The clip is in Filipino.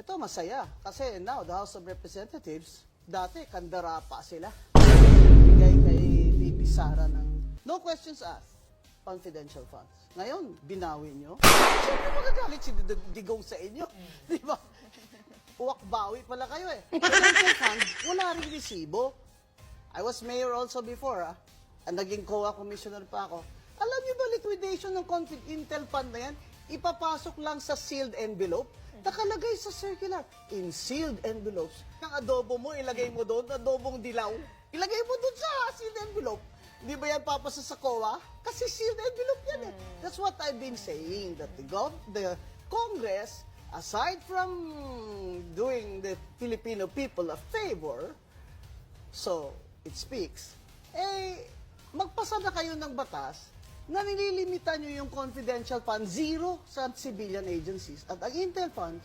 Ito masaya kasi now the House of Representatives, dati kandara pa sila. Bigay kay VP Sara ng no questions asked, confidential funds. Ngayon, binawi nyo. Siyempre magagalit si Digong sa inyo. Di ba? Uwak-bawi pala kayo eh. Confidential funds, wala rin resibo. I was mayor also before, and naging COA commissioner pa ako. Alam niyo ba liquidation ng Intel fund na yan, ipapasok lang sa sealed envelope? Nakalagay sa circular, in sealed envelopes. Ang adobo mo, ilagay mo doon, adobong dilaw. Ilagay mo doon sa sealed envelope. Hindi ba yan papasa sa COA? Kasi sealed envelope yan eh. That's what I've been saying, that the Congress, aside from doing the Filipino people a favor, so it speaks, eh, magpasa na kayo ng batas na nililimitan nyo yung confidential fund zero sa civilian agencies. At ang Intel funds,